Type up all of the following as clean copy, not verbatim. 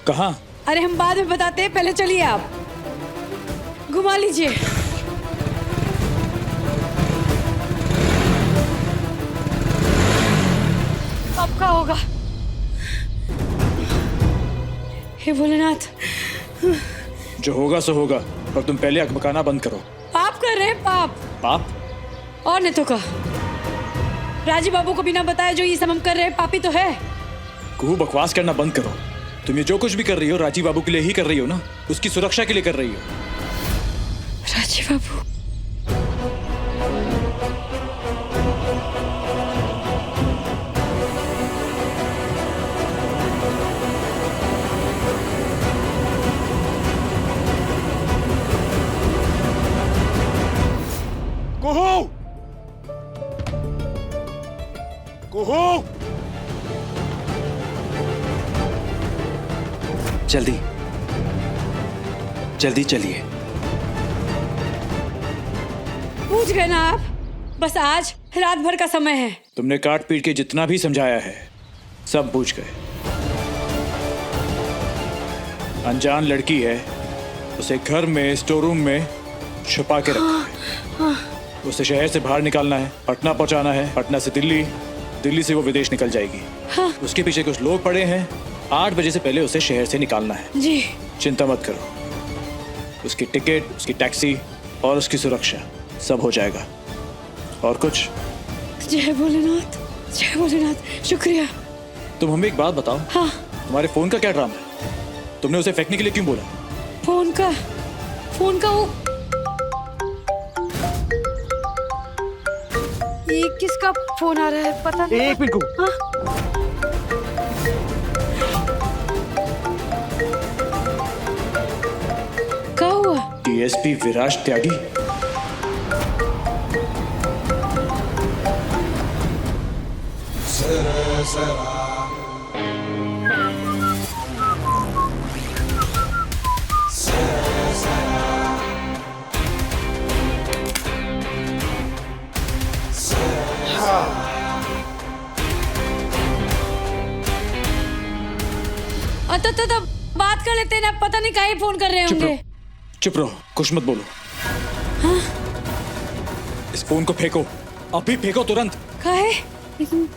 कहाँ? अरे हम बाद में बताते हैं, पहले चलिए आप घुमा लीजिए। अब क्या होगा? हे भोलेनाथ। जो होगा सो होगा, पर तुम पहले अकबकाना बंद करो। पाप कर रहे हैं, पाप। पाप? और नहीं तो का, राजीव बाबू को बिना बताए जो ये सब हम कर रहे हैं, पापी तो है। कुहू, बकवास करना बंद करो। तुम ये जो कुछ भी कर रही हो राजीव बाबू के लिए ही कर रही हो ना, उसकी सुरक्षा के लिए कर रही हो। राजीव बाबू, कुहू! कुहू! जल्दी जल्दी चलिए। पूछ गए ना आप? बस आज रात भर का समय है। तुमने काट पीट के जितना भी समझाया है सब पूछ गए। अनजान लड़की है, उसे घर में स्टोर रूम में छुपा के रखा है। उसे शहर से बाहर निकालना है, पटना पहुंचाना है, पटना से दिल्ली, दिल्ली से वो विदेश निकल जाएगी। हाँ। उसके पीछे कुछ लोग पड़े हैं। 8 बजे से पहले उसे शहर से निकालना है। जी। चिंता मत करो, उसकी टिकट, उसकी टैक्सी और उसकी सुरक्षा सब हो जाएगा। और कुछ? जय भोलेनाथ, जय भोलेनाथ, शुक्रिया। तुम हमें एक बात बताओ। हाँ। तुम्हारे फोन का क्या ड्रामा है? तुमने उसे फेंकने के लिए क्यों बोला? फोन का वो ये किसका फोन आ रहा है पता नहीं। एक मिनट को। हाँ? क्या हुआ? डीएसपी विराज त्यागी। तो बात कर लेते हैं ना, पता नहीं काहे फोन कर रहे होंगे। चुप रहो, कुछ मत बोलो। हाँ? इस फोन को फेंको, अभी फेंको तुरंत। काहे? लेकिन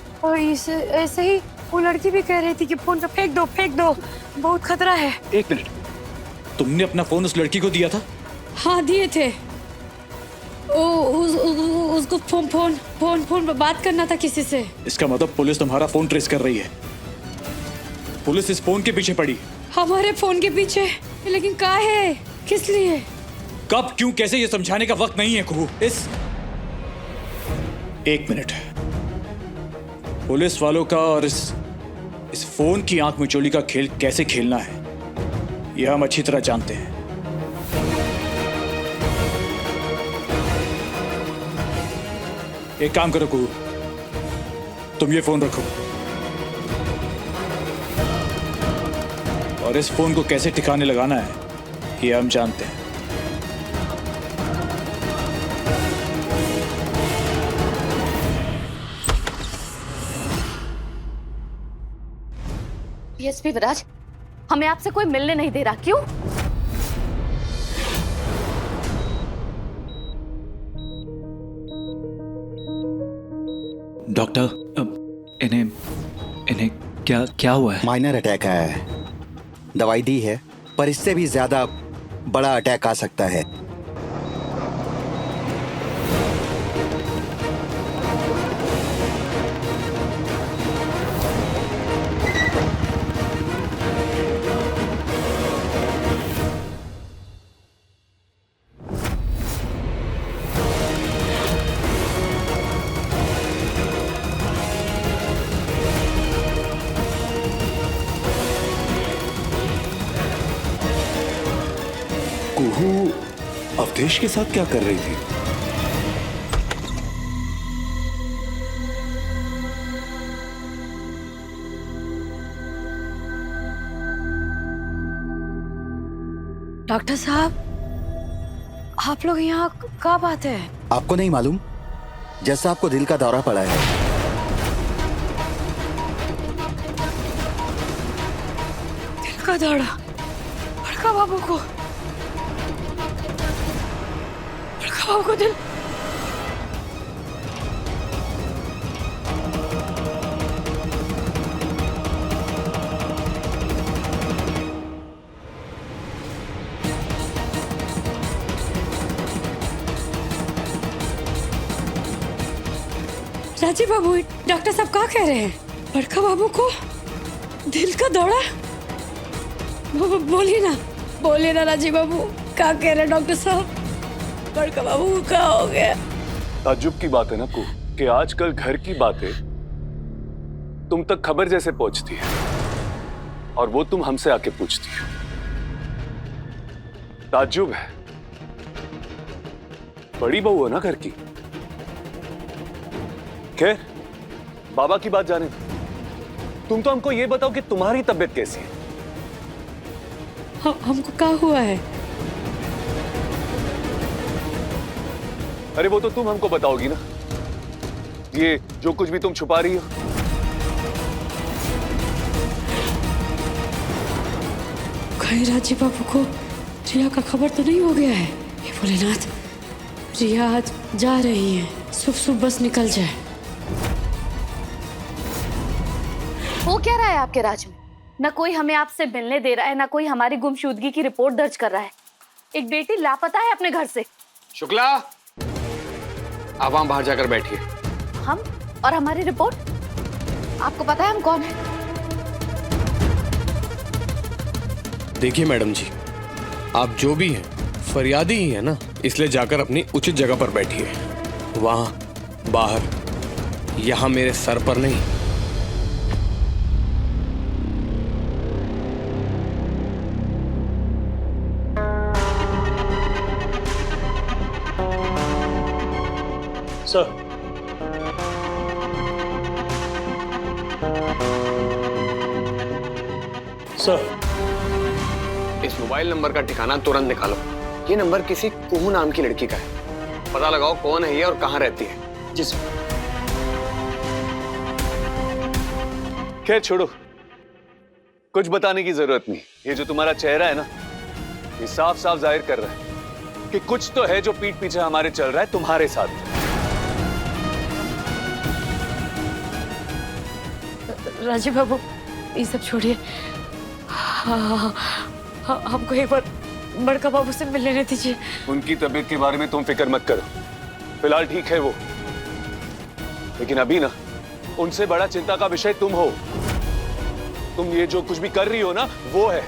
ऐसे ही वो लड़की भी कह रही थी कि फोन को फेंक दो, बहुत खतरा है। एक मिनट, तुमने अपना फोन उस लड़की को दिया था? हाँ दिए थे। उसको फोन पर बात करना था किसी से। इसका मतलब पुलिस तुम्हारा फोन ट्रेस कर रही है। पुलिस इस फोन के पीछे पड़ी। हमारे फोन के पीछे? लेकिन काहे, किस लिए? कब, क्यों, कैसे, ये समझाने का वक्त नहीं है कुहू। एक मिनट, पुलिस वालों का और इस फोन की आंख मिचोली का खेल कैसे खेलना है यह हम अच्छी तरह जानते हैं। एक काम करो कुहू, तुम ये फोन रखो और इस फोन को कैसे ठिकाने लगाना है ये हम जानते हैं। डीएसपी विराज, हमें आपसे कोई मिलने नहीं दे रहा, क्यों? डॉक्टर, इन्हें क्या हुआ है? माइनर अटैक है, दवाई दी है, पर इससे भी ज्यादा बड़ा अटैक आ सकता है। कुहू अवधेश के साथ क्या कर रही थी? डॉक्टर साहब, आप लोग यहाँ क्या बात है? आपको नहीं मालूम? जैसा आपको दिल का दौरा पड़ा है। दिल बड़का दौड़ा, बड़का बाबू को दिल। राजीव बाबू, डॉक्टर साहब क्या कह रहे हैं? बड़का बाबू को दिल का दौरा? बोलिए ना राजीव बाबू, क्या कह रहे हैं डॉक्टर साहब? बड़का बाबू को क्या हो गया? ताज्जुब की बात है ना को कि आजकल घर की बातें तुम तक खबर जैसे पहुंचती है और वो तुम हमसे आके पूछती है। ताज्जुब है, बड़ी बहू हो ना घर की। खैर, बाबा की बात जाने दो। तुम तो हमको ये बताओ कि तुम्हारी तबीयत कैसी है? हमको क्या हुआ है? अरे वो तो तुम हमको बताओगी ना, ये जो कुछ भी तुम छुपा रही हो। कहीं राजीव बाबू को रिया का खबर तो नहीं हो गया है? हे भोलेनाथ, रिया आज जा रही है, शुभ बस निकल जाए। हो क्या रहा है आपके राज में? न कोई हमें आपसे मिलने दे रहा है, न कोई हमारी गुमशुदगी की रिपोर्ट दर्ज कर रहा है। एक बेटी लापता है अपने घर से। शुक्ला, आप वहां बाहर जाकर बैठिए। हम और हमारी रिपोर्ट? आपको पता है हम कौन है? देखिए मैडम जी, आप जो भी हैं फरियादी ही है ना, इसलिए जाकर अपनी उचित जगह पर बैठिए। वहां बाहर, यहां मेरे सर पर नहीं। सर, इस मोबाइल नंबर का ठिकाना तुरंत निकालो। ये नंबर किसी कुहू नाम की लड़की का है। पता लगाओ कौन है ये और कहाँ रहती है। जी सर। खैर छोड़ो, कुछ बताने की जरूरत नहीं। ये जो तुम्हारा चेहरा है ना, ये साफ साफ जाहिर कर रहा है कि कुछ तो है जो पीठ पीछे हमारे चल रहा है तुम्हारे साथ। राजीव बाबू, ये सब छोड़िए। हमको एक बार बड़का बाबू से मिल लेने दीजिए। उनकी तबीयत के बारे में तुम फिक्र मत करो, फिलहाल ठीक है वो। लेकिन अभी ना, उनसे बड़ा चिंता का विषय तुम हो। तुम ये जो कुछ भी कर रही हो ना, वो है।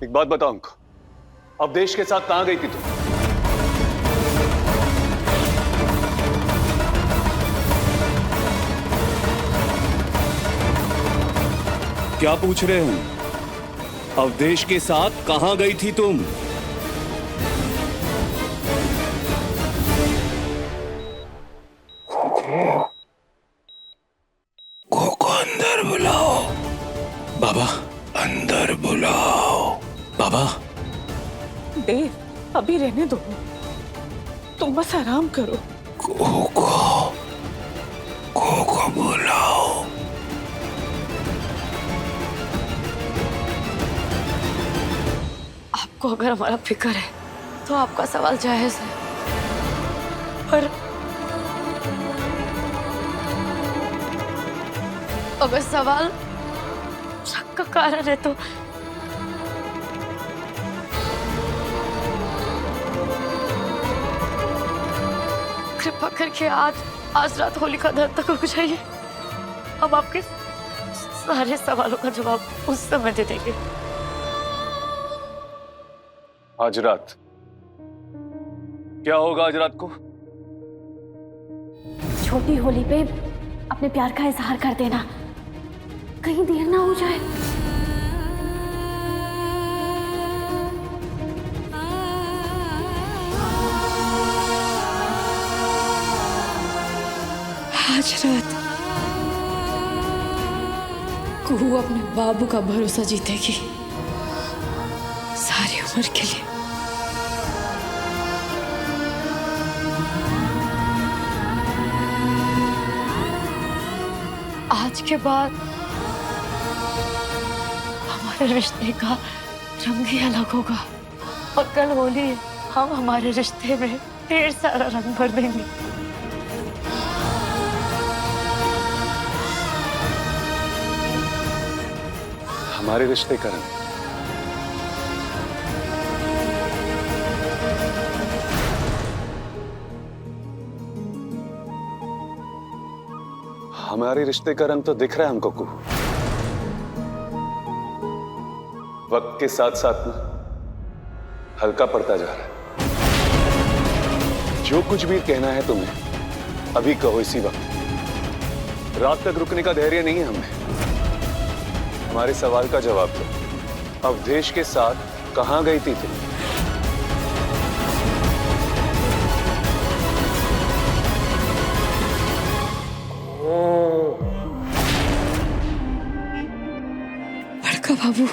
एक बात बताओ हमको, अवधेश के साथ कहां गई थी तुम? क्या पूछ रहे हो? अवधेश के साथ कहां गई थी तुम? को अंदर बुलाओ। बाबा, अंदर बुलाओ। बाबा। देव, अभी रहने दो, तुम बस आराम करो। को बुलाओ। आपको अगर हमारा फिक्र है तो आपका सवाल जायज है, पर अगर सवाल शक का कारण है तो कृपा करके आज रात होलिका दहन तक रुक जाइए। हम आपके सारे सवालों का जवाब उस समय दे देंगे। आज रात क्या होगा? आज रात को छोटी होली पे अपने प्यार का इजहार कर देना, कहीं देर ना हो जाए। आज रात कुहू अपने बाबू का भरोसा जीतेगी सारी उम्र के लिए। आज के बाद हमारे रिश्ते का रंग ही अलग होगा। और कल होली है, हम हमारे रिश्ते में ढेर सारा रंग भर देंगे। हमारे रिश्ते का रंग? हमारे रिश्ते का रंग तो दिख रहा है हमको। वक्त के साथ साथ ना हल्का पड़ता जा रहा है। जो कुछ भी कहना है तुम्हें अभी कहो, इसी वक्त। रात तक रुकने का धैर्य नहीं है हमें। हमारे सवाल का जवाब दो। अवधेश के साथ कहां गई थी तुम? बड़का बाबू,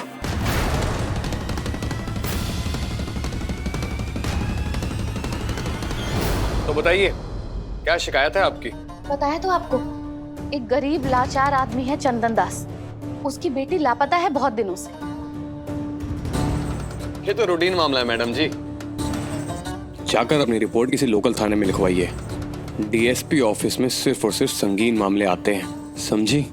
तो बताइए क्या शिकायत है आपकी? बताया तो आपको, एक गरीब लाचार आदमी है चंदन दास। उसकी बेटी लापता है बहुत दिनों से। ये तो रूटीन मामला है मैडम जी। जाकर अपनी रिपोर्ट किसी लोकल थाने में लिखवाइए। डीएसपी ऑफिस में सिर्फ और सिर्फ संगीन मामले आते हैं, समझी?